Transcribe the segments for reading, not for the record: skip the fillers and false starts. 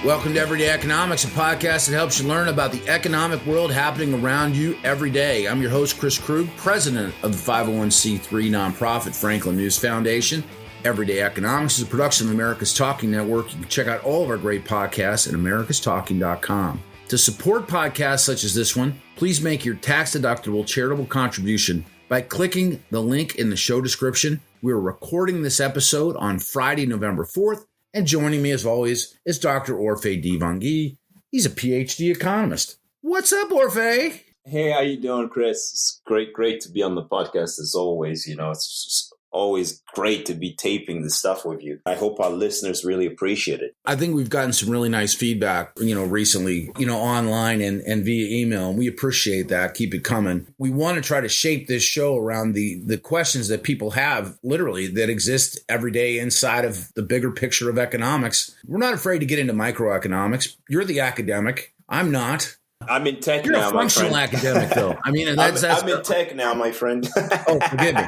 Welcome to Everyday Economics, a podcast that helps you learn about the economic world happening around you every day. I'm your host, Chris Krug, president of the 501c3 nonprofit Franklin News Foundation. Everyday Economics is a production of America's Talking Network. You can check out all of our great podcasts at americastalking.com. To support podcasts such as this one, please make your tax-deductible charitable contribution by clicking the link in the show description. We're recording this episode on Friday, November 4th. And joining me, as always, is Dr. Orphe Divounguy. He's a PhD economist. What's up, Orphe? Hey, how you doing, Chris? It's great to be on the podcast as always. You know, it's always great to be taping this stuff with you. I hope our listeners really appreciate it. I think we've gotten some really nice feedback, recently, online and via email, and we appreciate that. Keep it coming. We want to try to shape this show around the questions that people have, literally, that exist every day inside of the bigger picture of economics. We're not afraid to get into microeconomics. You're the academic. I'm not. I'm in tech You're now, a functional my friend. academic, though. I mean, I'm in tech now, my friend. Oh, forgive me.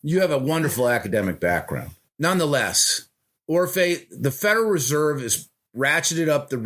You have a wonderful academic background. Nonetheless, Orphe, the Federal Reserve is ratcheted up the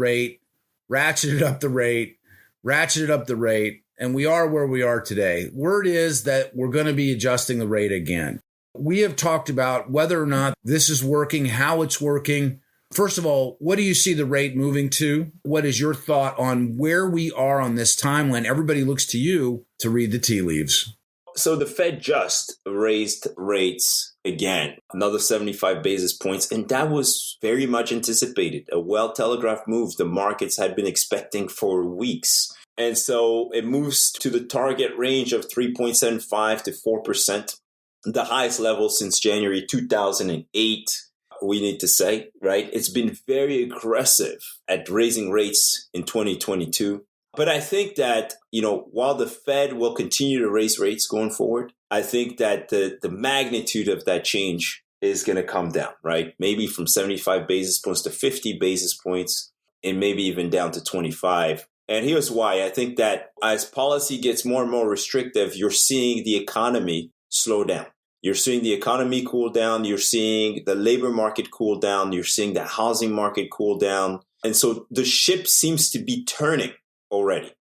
rate, and we are where we are today. Word is that we're going to be adjusting the rate again. We have talked about whether or not this is working, how it's working. First of all, what do you see the rate moving to? What is your thought on where we are on this timeline? Everybody looks to you to read the tea leaves. So the Fed just raised rates again, another 75 basis points, and that was very much anticipated. A well-telegraphed move the markets had been expecting for weeks. And so it moves to the target range of 3.75 to 4%, the highest level since January 2008. We need to say, right? It's been very aggressive at raising rates in 2022. But I think that, while the Fed will continue to raise rates going forward, I think that the magnitude of that change is going to come down, right? Maybe from 75 basis points to 50 basis points and maybe even down to 25. And here's why. I think that as policy gets more and more restrictive, you're seeing the economy slow down. You're seeing the economy cool down. You're seeing the labor market cool down. You're seeing the housing market cool down. And so the ship seems to be turning already.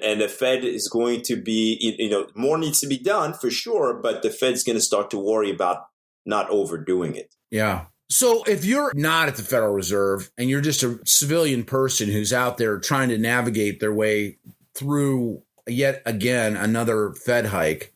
And the Fed is going to be, more needs to be done for sure, but the Fed's going to start to worry about not overdoing it. Yeah. So if you're not at the Federal Reserve and you're just a civilian person who's out there trying to navigate their way through yet again another Fed hike,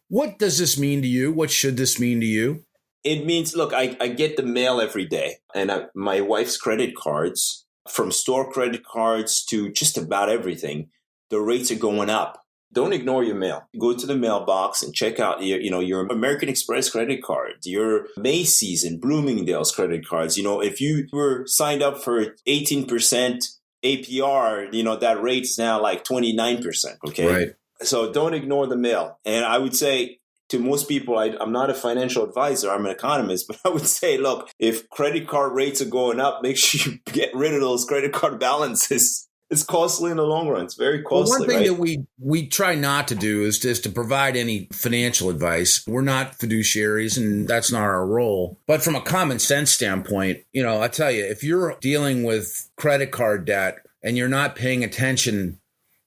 what does this mean to you? What should this mean to you? It means, look, I get the mail every day, and my wife's credit cards, from store credit cards to just about everything, the rates are going up. Don't ignore your mail. Go to the mailbox and check out your American Express credit card, your Macy's and Bloomingdale's credit cards. If you were signed up for 18% APR, that rate is now like 29%. Okay. Right. So don't ignore the mail. And I would say to most people, I'm not a financial advisor, I'm an economist, but I would say, look, if credit card rates are going up, make sure you get rid of those credit card balances. It's costly in the long run. It's very costly. Well, one thing that we try not to do is just to provide any financial advice. We're not fiduciaries, and that's not our role. But from a common sense standpoint, I tell you, if you're dealing with credit card debt and you're not paying attention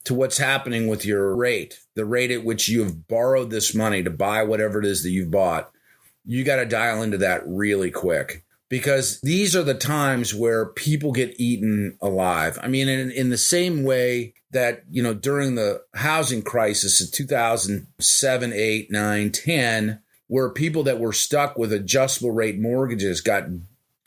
to what's happening with your rate, the rate at which you have borrowed this money to buy whatever it is that you've bought, you got to dial into that really quick, because these are the times where people get eaten alive. I mean, in the same way that, during the housing crisis of 2007, 8, 9, 10, where people that were stuck with adjustable rate mortgages got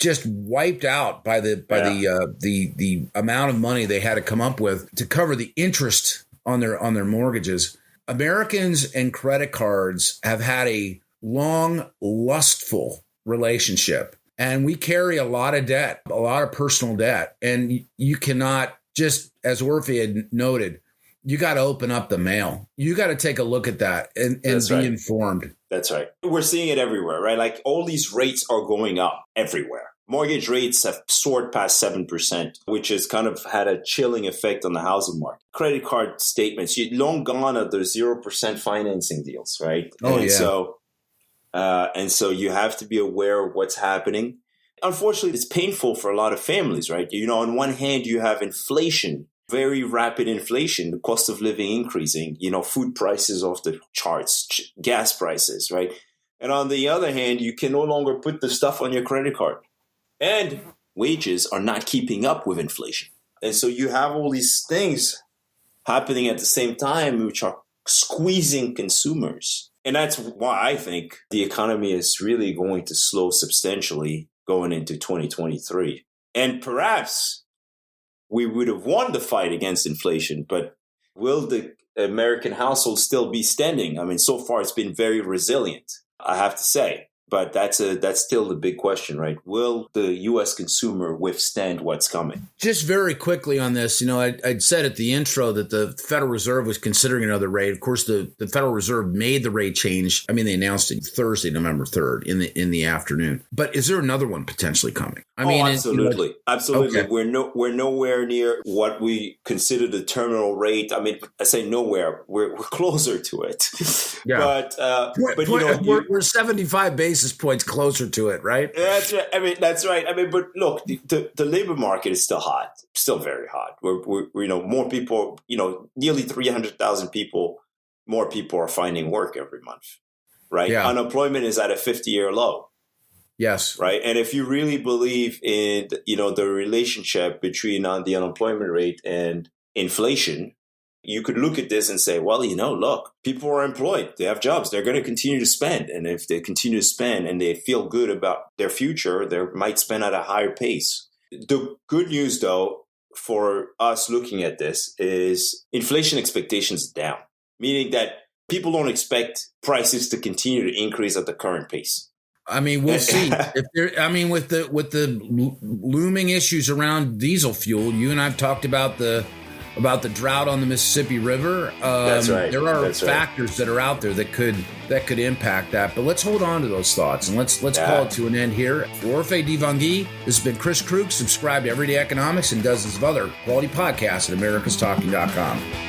just wiped out by the amount of money they had to come up with to cover the interest on their mortgages. Americans and credit cards have had a long, lustful relationship, and we carry a lot of debt, a lot of personal debt, and you cannot, just as Orphe had noted, you got to open up the mail. You got to take a look at that and be informed. That's right. We're seeing it everywhere, right? Like all these rates are going up everywhere. Mortgage rates have soared past 7%, which has kind of had a chilling effect on the housing market. Credit card statements, long gone are the 0% financing deals, right? Oh, and so you have to be aware of what's happening. Unfortunately, it's painful for a lot of families, right? On one hand, you have inflation, very rapid inflation, the cost of living increasing, food prices off the charts, gas prices, right? And on the other hand, you can no longer put the stuff on your credit card. And wages are not keeping up with inflation. And so you have all these things happening at the same time, which are squeezing consumers. And that's why I think the economy is really going to slow substantially going into 2023. And perhaps we would have won the fight against inflation, but will the American household still be standing? I mean, so far it's been very resilient, I have to say. But that's still the big question, right? Will the U.S. consumer withstand what's coming? Just very quickly on this, I'd said at the intro that the Federal Reserve was considering another rate. Of course, the Federal Reserve made the rate change. I mean, they announced it Thursday, November 3rd in the afternoon. But is there another one potentially coming? Absolutely. Absolutely. Okay. We're nowhere near what we consider the terminal rate. I mean, I say nowhere. We're closer to it. Yeah. But we're 75 basis points closer to it, right? That's right. That's right. But look, the labor market is still hot, still very hot. We're more people, nearly 300,000 people, more people are finding work every month, right? Yeah. Unemployment is at a 50-year low. Yes. Right. And if you really believe in, the relationship between the unemployment rate and inflation, you could look at this and say, well, look, people are employed. They have jobs. They're going to continue to spend. And if they continue to spend and they feel good about their future, they might spend at a higher pace. The good news, though, for us looking at this is inflation expectations down, meaning that people don't expect prices to continue to increase at the current pace. I mean, we'll see. With the looming issues around diesel fuel, you and I've talked about the drought on the Mississippi River. That's right. There are factors that are out there that could impact that. But let's hold on to those thoughts and let's call it to an end here. For Orphe Divounguy, this has been Chris Krug. Subscribe to Everyday Economics and dozens of other quality podcasts at americastalking.com.